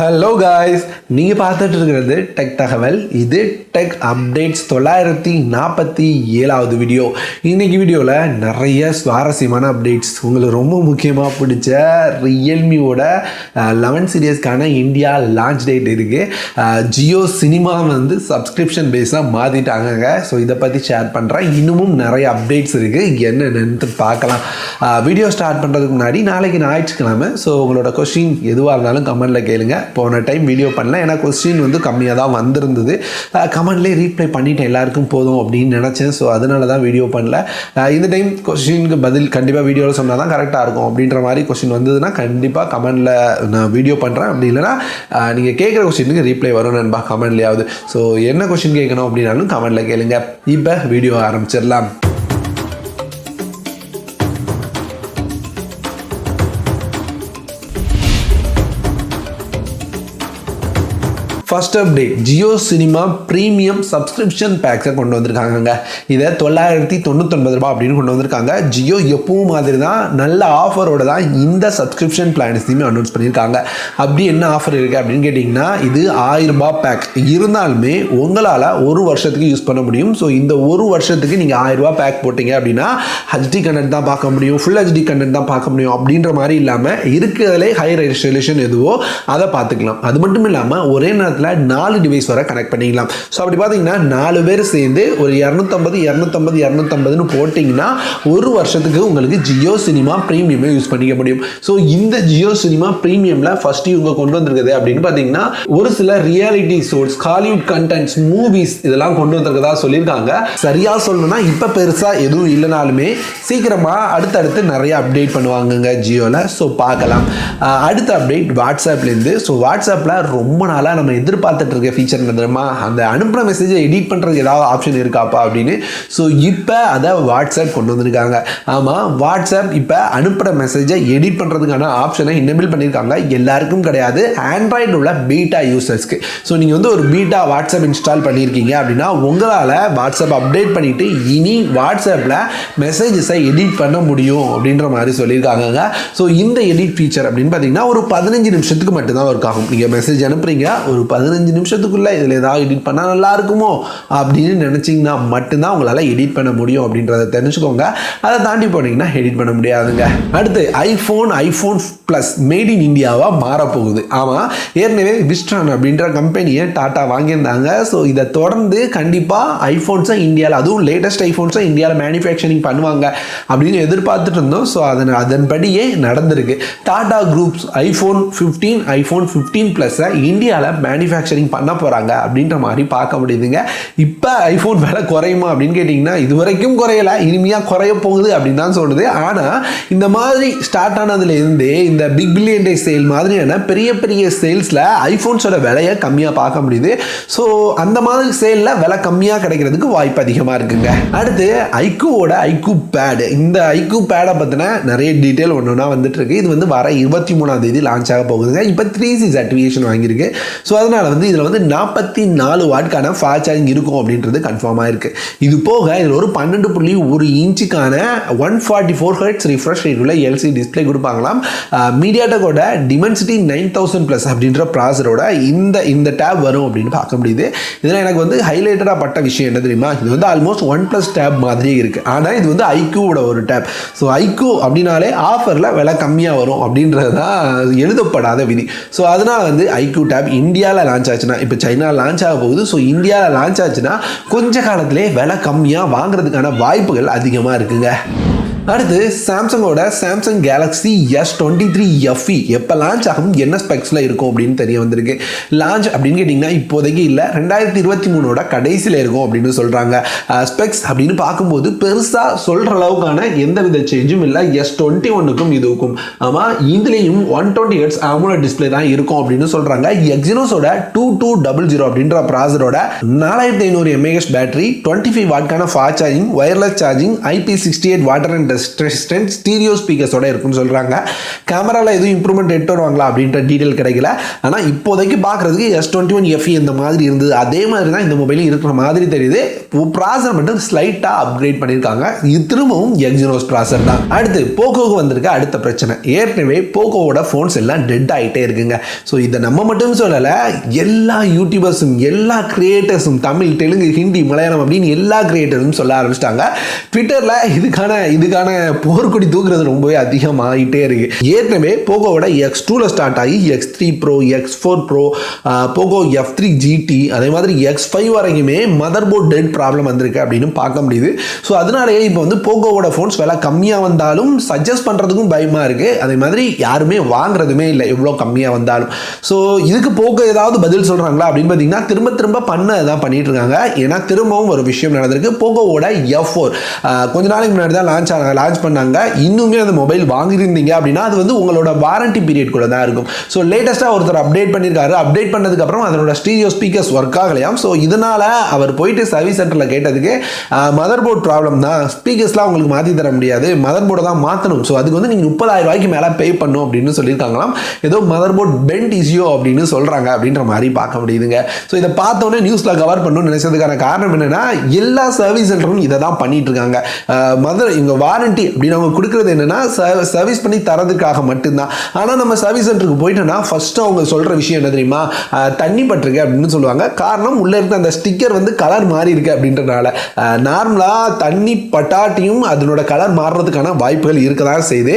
Hello guys, நீங்கள் பார்த்துட்டு இருக்கிறது டெக் தகவல். இது டெக் அப்டேட்ஸ் 947வது வீடியோ. இன்னைக்கு வீடியோவில் நிறைய சுவாரஸ்யமான அப்டேட்ஸ். உங்களுக்கு ரொம்ப முக்கியமாக பிடிச்ச ரியல்மியோட 11 சீரியஸ்க்கான இந்தியா லான்ச் டேட் இருக்குது. ஜியோ சினிமா வந்து சப்ஸ்கிரிப்ஷன் பேஸாக மாற்றிட்டாங்க. ஸோ இதை பற்றி ஷேர் பண்ணுறேன். இன்னமும் நிறைய அப்டேட்ஸ் இருக்குது, என்னென்னு பார்க்கலாம். வீடியோ ஸ்டார்ட் பண்ணுறதுக்கு முன்னாடி நாளைக்கு ஞாயிற்றுக்கிழமை. ஸோ உங்களோட கொஸ்டின் எதுவாக இருந்தாலும் கமெண்ட்டில் கேளுங்க. போன டைம் வீடியோ பண்ணல, ஏன்னா கொஸ்டின் வந்து கம்மியாக தான் வந்திருந்தது. கமெண்ட்லேயே ரீப்ளை பண்ணிட்டேன், எல்லாருக்கும் போதும் அப்படின்னு நினச்சேன். ஸோ அதனால தான் வீடியோ பண்ணல. இந்த டைம் கொஸ்டினுக்கு பதில் கண்டிப்பாக வீடியோவில் சொன்னால் தான் கரெக்டாக இருக்கும் அப்படின்ற மாதிரி கொஸ்டின் வந்ததுன்னா கண்டிப்பாக கமெண்டில் நான் வீடியோ பண்ணுறேன். அப்படி இல்லைனா நீங்கள் கேட்குற கொஸ்டினுக்கு ரீப்ளை வரும் நண்பா, கமெண்ட்லேயாவது. ஸோ என்ன கொஸ்டின் கேட்கணும் அப்படின்னாலும் கமெண்டில் கேளுங்க. இப்போ வீடியோ ஆரம்பிச்சிடலாம். First update, Jio Cinema premium subscription பேக்ஸை கொண்டு வந்திருக்காங்க. இதை 999 ரூபாய் அப்படின்னு கொண்டு வந்திருக்காங்க. ஜியோ எப்பவும் மாதிரி தான் நல்ல ஆஃபரோட தான் இந்த சப்ஸ்கிரிப்ஷன் பிளான்ஸையுமே அனௌன்ஸ் பண்ணியிருக்காங்க. அப்படி என்ன ஆஃபர் இருக்குது அப்படின்னு கேட்டிங்கன்னா, இது 1000 ரூபாய் பேக் இருந்தாலுமே உங்களால் ஒரு வருஷத்துக்கு யூஸ் பண்ண முடியும். ஸோ இந்த ஒரு வருஷத்துக்கு நீங்கள் 1000 ரூபாய் பேக் போட்டிங்க அப்படின்னா ஹெச்டி கண்டென்ட் தான் பார்க்க முடியும், ஃபுல் ஹெச்டி கண்டென்ட் தான் பார்க்க முடியும் அப்படின்ற மாதிரி இல்லாமல் இருக்கிறதுலே ஹை ரெசல்யூஷன் எதுவோ அதை பார்த்துக்கலாம். அது மட்டும் இல்லாமல் ஒரே நேரத்தில் 4 டிவைஸ் வரை கனெக்ட் பண்ணிக்கலாம். ஸோ அப்படி பார்த்தீங்கன்னா 4 பேர் சேர்ந்து ஒரு 250 போட்டிங்கன்னா ஒரு வருஷத்துக்கு உங்களுக்கு ஜியோ சினிமா ப்ரீமியமே யூஸ் பண்ணிக்க முடியும். ஸோ இந்த ஜியோ சினிமா ப்ரீமியமில் ஃபர்ஸ்ட் இவங்க கொண்டு வந்திருக்குது அப்படின்னு பார்த்தீங்கன்னா, ஒரு சில reality shows, Hollywood contents, movies இதெல்லாம் கொண்டு வந்திருக்கதா சொல்லியிருக்காங்க. சரியா சொல்லணும்னா இப்போ பெருசாக எதுவும் இல்லைனாலுமே சீக்கிரமாக அடுத்தடுத்து நிறைய அப்டேட் பண்ணுவாங்கங்க ஜியோவில். ஸோ பார்க்கலாம். அடுத்த அப்டேட் வாட்ஸ்அப்லேருந்து. ஸோ வாட்ஸ்அப்பில் ரொம்ப நாளாக நம்ம எதிர்பார்த்துட்டு இருக்க ஃபீச்சர் தெரியுமா, அந்த அனுப்புகிற மெசேஜை எடிட் பண்ணுறதுக்கு ஏதாவது ஆப்ஷன் இருக்காப்பா அப்படின்னு. ஸோ இப்போ அதை வாட்ஸ்அப் கொண்டு வந்திருக்காங்க. ஆமாம், வாட்ஸ்அப் இப்போ அனுப்புகிற மெசேஜை எடிட் பண்ணுறதுக்கான ஆப்ஷனை இன்னபிள் பண்ணியிருக்காங்க. எல்லாருக்கும் கிடையாது, ஆண்ட்ராய்டு உள்ள பீட்டா யூசர்ஸ்க்கு. ஸோ நீங்கள் வந்து ஒரு பீட்டா வாட்ஸ்அப் இன்ஸ்டால் பண்ணியிருக்கீங்க அப்படின்னா உங்களால் வாட்ஸ்அப் அப்டேட் பண்ணிவிட்டு இனி வாட்ஸ்அப்பில் மெசேஜஸை எடிட் பண்ண முடியும் அப்படின்ற மாதிரி சொல்லியிருக்காங்க. ஸோ இந்த எடிட் ஃபீச்சர் அப்படின்னு பார்த்தீங்கன்னா ஒரு 15 நிமிஷத்துக்கு மட்டும்தான் ஒர்க் ஆகும். நீங்கள் மெசேஜ் அனுப்புறீங்க, ஒரு 15 நிமிஷத்துக்குள்ளே இதில் ஏதாவது எடிட் பண்ணால் நல்லா இருக்குமோ அப்படின்னு நினச்சிங்கன்னா மட்டும்தான் உங்களால் எடிட் பண்ண முடியும் அப்படின்றத தெரிஞ்சுக்கோங்க. அதை தாண்டி போனீங்கன்னா எடிட் பண்ண முடியாதுங்க. அடுத்து ஐஃபோன் ப்ளஸ் மேட் இன் இந்தியாவாக மாறப்போகுது. ஆமாம், ஏற்கனவே விஸ்ட்ரான் அப்படின்ற கம்பெனியை டாட்டா வாங்கியிருந்தாங்க. ஸோ இதை தொடர்ந்து கண்டிப்பாக ஐஃபோன்ஸை இந்தியாவில், அதுவும் லேட்டஸ்ட் ஐஃபோன்ஸை இந்தியாவில் மேனுஃபேக்சரிங் பண்ணுவாங்க அப்படின்னு எதிர்பார்த்துட்டு இருந்தோம். ஸோ அதன்படியே நடந்திருக்கு. டாடா குரூப்ஸ் ஐஃபோன் 15 ப்ளஸை இந்தியாவில் மேனுஃபேக்சரிங் பண்ண போகிறாங்க அப்படின்ற மாதிரி பார்க்க முடியுதுங்க. இப்போ ஐஃபோன் விலை குறையுமா அப்படின்னு கேட்டிங்கன்னா இது வரைக்கும் குறையலை, இனிமையாக குறைய போகுது அப்படின்னு தான் சொல்லுது. ஆனால் இந்த மாதிரி ஸ்டார்ட் ஆனதுலேருந்தே இந்த பிக் பில்லியன் டே சேல் மாதிரியான பெரிய பெரிய சேல்ஸில் ஐஃபோன்ஸோட விலையை கம்மியாக பார்க்க முடியுது. ஸோ அந்த மாதிரி சேலில் விலை கம்மியாக கிடைக்கிறதுக்கு வாய்ப்பு அதிகமாக இருக்குங்க. அடுத்து iQooவோட iQoo பேட். இந்த iQoo பேடை பற்றின நிறைய டீட்டெயில் ஒன்றுனா வந்துட்டு இருக்கு. இது வந்து வர 23ஆம் தேதி லான்ச் ஆக போகுதுங்க. இப்போ 3C சர்டிஃபிகேஷன் வாங்கியிருக்கு. ஸோ அதனால் வந்து இதில் வந்து 44 வாட்கான ஃபாஸ்ட் சார்ஜிங் இருக்கும் அப்படின்றது கன்ஃபார்மாக இருக்குது. இது போக இதில் ஒரு 12.1 இன்ச்சுக்கான 144 ஹெர்ட்ஸ் ரிஃப்ரெஷ் ரேட் உள்ள எல்சிடி டிஸ்பிளே கொடுப்பாங்களாம். மீடியாடெக்கோட டிமென்சிட்டி 9000+ அப்படின்ற ப்ராசரோட இந்த டேப் வரும் அப்படின்னு பார்க்க முடியுது. இதில் எனக்கு வந்து ஹைலைட்டடாக பட்ட விஷயம் என்ன தெரியுமா, இது வந்து ஆல்மோஸ்ட் OnePlus டேப் மாதிரியே இருக்குது. ஆனால் இது வந்து iQooவோட ஒரு டேப். ஸோ iQoo அப்படின்னாலே ஆஃபரில் விலை கம்மியாக வரும் அப்படின்றது தான் எழுதப்படாத விதி. ஸோ அதனால் வந்து iQoo டேப் இந்தியாவில் லான்ச் ஆச்சுன்னா, இப்போ சைனா லான்ச் ஆக போகுது. ஸோ இந்தியாவில் லான்ச் ஆச்சுன்னா கொஞ்ச காலத்திலே விலை கம்மியாக வாங்குறதுக்கான வாய்ப்புகள் அதிகமாக இருக்குங்க. அடுத்து சாம்சங்கோட சாம்சங் கேலக்ஸி S23 FE எப்போ லான்ச் ஆகும், என்ன ஸ்பெக்ஸில் இருக்கும் அப்படின்னு தெரிய வந்திருக்கு. லான்ச் அப்படின்னு கேட்டிங்கன்னா இப்போதைக்கு இல்லை, 2023 கடைசியில் இருக்கும் அப்படின்னு சொல்கிறாங்க. ஸ்பெக்ஸ் அப்படின்னு பார்க்கும்போது பெருசாக சொல்கிற அளவுக்கான எந்த வித சேஞ்சும் இல்லை S21க்கும் இதுக்கும். ஆமாம், இதுலேயும் 120 Hz AMOLED டிஸ்பிளே தான் இருக்கும் அப்படின்னு சொல்கிறாங்க. எக்ஸினோஸோட 2200 அப்படின்ற ப்ராசரோட 4500 mAh பேட்டரி, 25 வாட்கான fast charging, wireless charging, IP68 water and strength stereo ஸ்பீக்கர்ஸோட இருக்குன்னு சொல்கிறாங்க. கேமராவில் எதுவும் இம்ப்ரூவ்மெண்ட் எடுத்து வருவாங்களா அப்படின்ற டீட்டெயில் கிடைக்கல. ஆனால் இப்போதைக்கு பார்க்குறதுக்கு S21 FE இந்த மாதிரி இருந்தது, அதே மாதிரி தான் இந்த மொபைலும் இருக்கிற மாதிரி தெரியுது. ப்ராசர் மட்டும் ஸ்லைட்டாக அப்கிரேட் பண்ணியிருக்காங்க. இது திரும்பவும் எக்ஸினோஸ் ப்ராசர் தான். அடுத்து போக்கோவுக்கு வந்திருக்க அடுத்த பிரச்சனை, ஏற்கனவே போக்கோவோட ஃபோன்ஸ் எல்லாம் டெட் ஆகிட்டே இருக்குங்க. ஸோ இதை நம்ம மட்டும் சொல்லலை, எல்லா யூடியூபர்ஸும் எல்லா கிரியேட்டர்ஸும் தமிழ், தெலுங்கு, ஹிந்தி, மலையாளம் அப்படின்னு எல்லா கிரியேட்டரும் சொல்ல ஆரம்பிச்சிட்டாங்க. ட்விட்டரில் இதுக்கான போர்க்குடி தூக்குறது ரொம்பவே அதிகமாகிட்டே இருக்கு. ஏற்கனவே போகோவோட X2ல ஸ்டார்ட் ஆகி X3 Pro, X4 Pro, போகோ F3 GT, அதே மாதிரி X5 வரைக்குமே மதர் போர்ட் டெட் ப்ராப்ளம் வந்திருக்கு அப்படின்னு பார்க்க முடியுது. ஸோ அதனாலேயே இப்போ வந்து போகோவோட ஃபோன்ஸ் விலை கம்மியாக வந்தாலும் சஜஸ்ட் பண்ணுறதுக்கும் பயமாக இருக்குது. அதே மாதிரி யாருமே வாங்குறதுமே இல்லை எவ்வளோ கம்மியாக வந்தாலும். ஸோ இதுக்கு போகோ ஏதாவது பதில் சொல்கிறாங்களா அப்படின்னு பார்த்தீங்கன்னா திரும்ப திரும்ப தான் பண்ணிட்டு இருக்காங்க. ஏன்னா திரும்பவும் ஒரு விஷயம் நடந்திருக்கு. போகோவோட F4 கொஞ்ச நாளைக்கு முன்னாடி தான் லான்ச் பண்ணாங்க. இன்னுமே அந்த மொபைல் வாங்கியிருந்தீங்க அப்படின்னா அது வந்து உங்களோட வாரண்டி பீரியட் கூட தான் இருக்கும். ஸோ லேட்டஸ்ட்டாக ஒருத்தர் அப்டேட் பண்ணியிருக்காரு. அப்டேட் பண்ணதுக்கப்புறம் அதனோட ஸ்டீரியோ ஸ்பீக்கர்ஸ் ஒர்க் ஆகலையாம். ஸோ இதனால் அவர் போயிட்டு சர்வீஸ் சென்டரில் கேட்டதுக்கு மதர் போர்ட் ப்ராப்ளம் தான், ஸ்பீக்கர்ஸ்லாம் உங்களுக்கு மாற்றி தர முடியாது, மதர் போர்டை தான் மாற்றணும். ஸோ அதுக்கு வந்து நீங்கள் 30,000 ரூபாய்க்கு மேலே பே பண்ணும் அப்படின்னு சொல்லியிருக்காங்களாம். ஏதோ மதர் போர்ட் பெண்ட் இஷ்யூ அப்படின்னு சொல்கிறாங்க அப்படின்ற மாதிரி பார்க்க முடியுதுங்க. ஸோ இதை பார்த்தோன்னே நியூஸில் கவர் பண்ணணும்னு நினைச்சதுக்கான காரணம் என்னன்னா, எல்லா சர்வீஸ் சென்டரும் இதை தான் பண்ணிட்டு இருக்காங்க. இவங்க வாரண்டி அப்படின்னு அவங்க கொடுக்குறது என்னன்னா சர்வீஸ் பண்ணி தரதுக்காக மட்டும்தான். ஆனால் நம்ம சர்வீஸ் சென்டருக்கு போயிட்டோம்னா ஃபர்ஸ்ட் அவங்க சொல்ற விஷயம் என்ன தெரியுமா, தண்ணி பட்டிருக்கு அப்படின்னு சொல்லுவாங்க. காரணம் உள்ள இருக்க அந்த ஸ்டிக்கர் வந்து கலர் மாறி இருக்கு அப்படின்றனால. நார்மலா தண்ணி பட்டாட்டியும் அதனோட கலர் மாறுறதுக்கான வாய்ப்புகள் இருக்கதான் செய்யுது.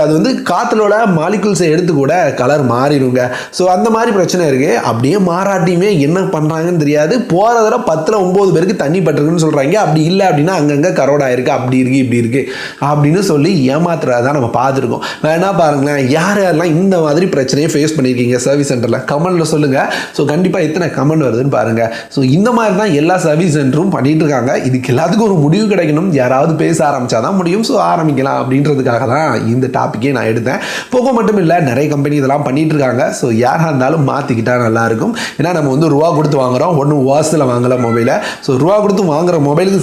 அது வந்து காற்றுலோட மாலிகுல்ஸை எடுத்து கூட கலர் மாறிடுங்க. ஸோ அந்த மாதிரி பிரச்சனை இருக்கு. அப்படியே மாறாட்டியுமே என்ன பண்றாங்கன்னு தெரியாது. போற தடவை 10ல் 9 பேருக்கு தண்ணி பட்டிருக்குன்னு சொல்றாங்க. அப்படி இல்லை அப்படின்னா அங்கங்க கரோடா இருக்கு, அப்படி இருக்கு, இப்படி இருக்கு அப்படின்னு சொல்லி ஏமாத்துறதான் நம்ம பார்த்துருக்கோம். வேணா பாருங்களேன், யாரெல்லாம் இந்த மாதிரி பிரச்சனையை ஃபேஸ் பண்ணியிருக்கீங்க சர்வீஸ் சென்டரில் கமெண்ட்ல சொல்லுங்க. ஸோ கண்டிப்பாக எத்தனை கமெண்ட் வருதுன்னு பாருங்க. ஸோ இந்த மாதிரி தான் எல்லா சர்வீஸ் சென்டரும் பண்ணிட்டு இருக்காங்க. இதுக்கு எல்லாத்துக்கும் ஒரு முடிவு கிடைக்கணும். யாராவது பேச ஆரம்பிச்சாதான் முடியும். ஸோ ஆரம்பிக்கலாம் அப்படின்றதுக்காக தான் இந்த டாப்பிக்கே நான் எடுத்தேன். போக மட்டும் இல்லை, நிறைய கம்பெனி இதெல்லாம் பண்ணிட்டு இருக்காங்க. ஸோ யாராக இருந்தாலும் மாற்றிக்கிட்டா நல்லா இருக்கும். ஏன்னா நம்ம வந்து ரூபா கொடுத்து வாங்குறோம், ஒன்றும் வாசத்தில் வாங்கல மொபைலை. ஸோ ரூபா கொடுத்து வாங்குற மொபைலுக்கு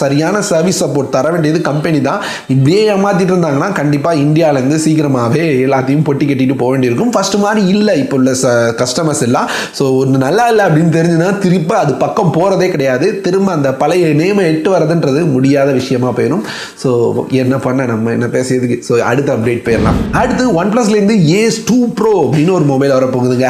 சரியான சர்வீஸ் சப்போர்ட் தர வேண்டியது கம்பெனி தான். இப்படியே ஏமாத்திட்டு இருந்தாங்கன்னா கண்டிப்பாக இந்தியாவிலேருந்து சீக்கிரமாகவே எல்லாத்தையும் பொட்டி கட்டிட்டு போக வேண்டியிருக்கும். ஃபர்ஸ்ட் மாதிரி இல்லை இப்போ உள்ள கஸ்டமர்ஸ் எல்லாம். ஸோ ஒன்று நல்லா இல்லை அப்படின்னு தெரிஞ்சுன்னா திருப்ப அது பக்கம் போகிறதே கிடையாது. திரும்ப அந்த பழைய நேமை எட்டு வரதுன்றது முடியாத விஷயமா போயிடும். ஸோ என்ன பண்ண, நம்ம என்ன பேசியதுக்கு. ஸோ அடுத்த அப்டேட் போயிடலாம். அடுத்து OnePlusலேருந்து Ace 2 Pro அப்படின்னு ஒரு மொபைல் வரப்போகுதுங்க.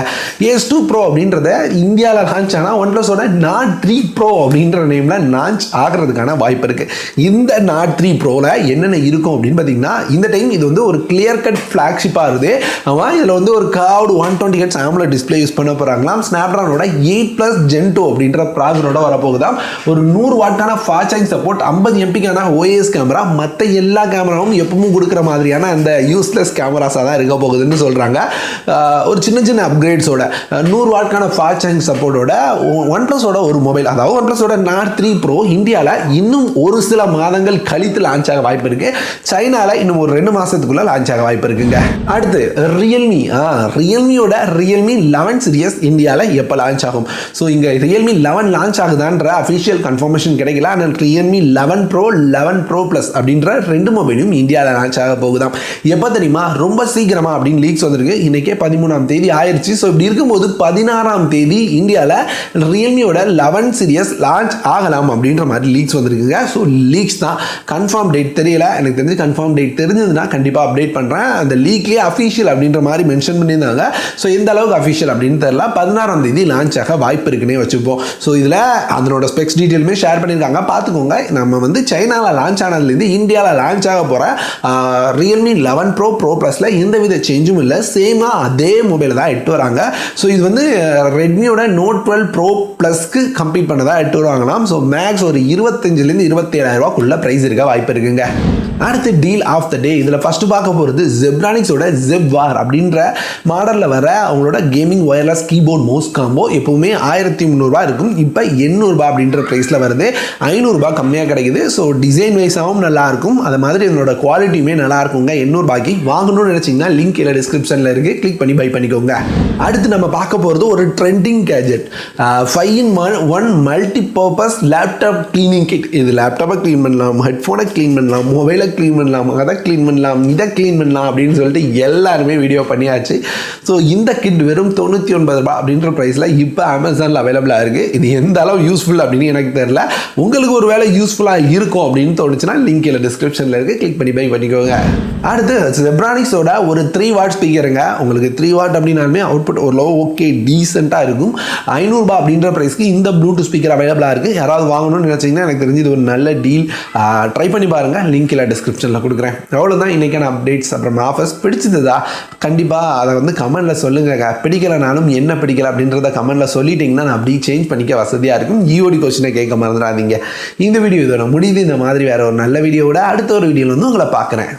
Ace 2 Pro அப்படின்றத இந்தியாவில் லான்ச் ஆனால் OnePluஸோட Nord 3 Pro அப்படின்ற நேமில் லான்ச் ஆகிறதுக்கான வாய்ப்பு இருக்குது. இந்த Nord 3 Proவில் என்னென்ன இருக்கும் அப்படின்னு பார்த்தீங்கன்னா, இந்த டைம் இது வந்து ஒரு கிளியர் கட் ஃப்ளாக்ஷிப்பாக இருக்குது. ஆமாம், இதில் வந்து ஒரு card 120 Hz AMOLED display use பண்ண போகிறாங்களாம். ஸ்னாப்ட்ராகனோட 8+ Gen 2 அப்படின்ற ப்ராசரோட வரப்போகுதாம். ஒரு 100 வாட்கான ஃபாஸ்ட் சார்ஜிங் சப்போர்ட், 50 MPக்கான OIS கேமரா, மற்ற எல்லா கேமராவும் எப்பவும் கொடுக்குற மாதிரியான அந்த யூஸ்லெஸ் கேமராஸாக தான் இருக்க போகுதுன்னு சொல்கிறாங்க. ஒரு சின்ன சின்ன அப்கிரேட்ஸோட 100 வாட்கான ஃபாஸ்ட் சார்ஜிங் சப்போர்ட்டோட OnePlusோட ஒரு மொபைல், அதாவது OnePlusோட Nord 3 Pro இந்தியாவில் இன்னும் ஒரு சில மாதங்கள் கழித்து லான்ச் ஆக வாய்ப்பு இருக்கு. சைனாவில் இன்னும் ஒரு 2 மாசத்துக்குள்ள லான்ச் ஆக வாய்ப்பு இருக்குங்க. அடுத்து ரியல்மியோட Realme 11 சீரிஸ் இந்தியாவில் எப்போ லான்ச் ஆகும்? ஸோ இங்கே Realme 11 லான்ச் ஆகுதான்ற அஃபிஷியல் கன்ஃபர்மேஷன் கிடைக்கல. ஆனால் Realme 11 Pro 11 Pro Plus அப்படின்ற 2 மொபைலும் இந்தியாவில் லான்ச் ஆக போகுதாம். எப்போ தெரியுமா? ரொம்ப சீக்கிரமா அப்படின்னு லீக்ஸ் வந்திருக்கு. இன்னைக்கே 13ஆம் தேதி ஆயிடுச்சு. ஸோ இப்படி இருக்கும்போது 16ஆம் தேதி இந்தியாவில் Realmeயோட 11 சீரிஸ் லான்ச் ஆகலாம் அப்படின்ற மாதிரி லீக்ஸ் வந்திருக்குங்க. ஸோ லீக்ஸ் தான், கன்ஃபார்ம் டேட் தெரியல. எனக்கு தெரிஞ்சு கன்ஃபார்ம் டேட் தெரிஞ்சதுன்னா கண்டிப்பாக அப்டேட் பண்ணுறேன். அந்த லீக்லேயே அஃபிஷியல் அப்படின்ற மாதிரி மென்ஷன் பண்ணியிருந்தாங்க. ஸோ எந்த அளவுக்கு அஃபிஷியல் அப்படின்னு தெரியல. 16ஆம் தேதி லான்ச் ஆக வாய்ப்பு இருக்குன்னே வச்சுப்போம். ஸோ இதில் அதனோட ஸ்பெக்ஸ் டீட்டெயிலுமே ஷேர் பண்ணியிருக்காங்க, பார்த்துக்கோங்க. நம்ம வந்து சைனாவில் லான்ச் ஆனதுலேருந்து இந்தியாவில் லான்ச் ஆக போகிற Realme 11 Pro Pro Plusல எந்த வித சேஞ்சும் இல்லை. சேமாக அதே மொபைலை தான் எட்டு வராங்க. ஸோ இது வந்து ரெட்மியோட Note 12 Pro Plusக்கு கம்பீட் பண்ணதாக எட்டு வருவாங்களாம். ஸோ மேக்ஸ் ஒரு 25,000 27,000 ரூபாய்க்குள்ள ப்ரைஸ் இருக்க வாய்ப்பு இருக்குங்க. அடுத்து டீல் ஆஃப் த டே. இதில் ஃபஸ்ட்டு பார்க்க போகிறது Zebronicsோட ZebWar அப்படின்ற மாடலில் வர அவங்களோட gaming wireless keyboard mouse combo. எப்போவுமே 1300 இருக்கும். இப்போ 800 அப்படின்ற ப்ரைஸில் வருது. 500 கம்மியாக கிடைக்குது. ஸோ டிசைன் வைஸாகவும் நல்லாயிருக்கும், அது மாதிரி இதனோட குவாலிட்டியுமே நல்லா இருக்குங்க. 800 வாங்கணும்னு நினச்சிங்கன்னா லிங்க் இல்லை டிஸ்கிரிப்ஷனில் இருக்குது, கிளிக் பண்ணி பை பண்ணிக்கோங்க. அடுத்து நம்ம பார்க்க போகிறது ஒரு trending gadget, 5-in-1 multi purpose laptop cleaning kit. இது லேப்டாப்பை க்ளீன் பண்ணலாம், ஹெட்ஃபோனை க்ளீன் பண்ணலாம், மொபைலை மொபைலை க்ளீன் பண்ணலாம், அதை க்ளீன் பண்ணலாம், இதை க்ளீன் பண்ணலாம் அப்படின்னு சொல்லிட்டு எல்லாருமே வீடியோ பண்ணியாச்சு. ஸோ இந்த கிட் வெறும் 99 ரூபாய் அப்படின்ற ப்ரைஸில் இப்போ அமேசானில் அவைலபிளாக இருக்குது. இது எந்த அளவு யூஸ்ஃபுல் அப்படின்னு எனக்கு தெரியல. உங்களுக்கு ஒரு வேலை யூஸ்ஃபுல்லாக இருக்கும் அப்படின்னு தோணுச்சுன்னா லிங்க் இல்லை டிஸ்கிரிப்ஷனில் இருக்குது, கிளிக் பண்ணி பை பண்ணிக்கோங்க. அடுத்து செப்ரானிக்ஸோட ஒரு 3 வாட் ஸ்பீக்கருங்க. உங்களுக்கு 3 வாட் அப்படின்னாலுமே அவுட்புட் ஓரளவு ஓகே டீசெண்டாக இருக்கும். 500 ரூபாய் அப்படின்ற ப்ரைஸ்க்கு இந்த ப்ளூடூத் ஸ்பீக்கர் அவைலபிளாக இருக்குது. யாராவது வாங்கணும்னு நினச்சிங்கன்னா எனக்கு தெரிஞ்சு இது ஒரு நல்ல டீல். ட்ரை பண்ணி பாருங்கள், லிங்க் இல்லை டிஸ்கிரிப்ஷனில் கொடுக்குறேன். அவ்வளோதான் இன்றைக்கான அப்டேட்ஸ். அப்புறம் ஆஃபர்ஸ் பிடிச்சிருந்ததா கண்டிப்பாக அதை வந்து கமெண்ட்டில் சொல்லுங்கள். பிடிக்கலைனாலும் என்ன பிடிக்கல அப்படின்றத கமெண்ட்டில் சொல்லிட்டிங்கன்னா நான் அப்படியே சேஞ்ச் பண்ணிக்க வசதியாக இருக்கும். ஈஓடி கொஸ்டினை கேட்க மறந்துடாதீங்க. இந்த வீடியோ இதோட முடியுது. இந்த மாதிரி வேறு ஒரு நல்ல வீடியோவோட அடுத்த ஒரு வீடியோவில் வந்து உங்களை பார்க்குறேன்.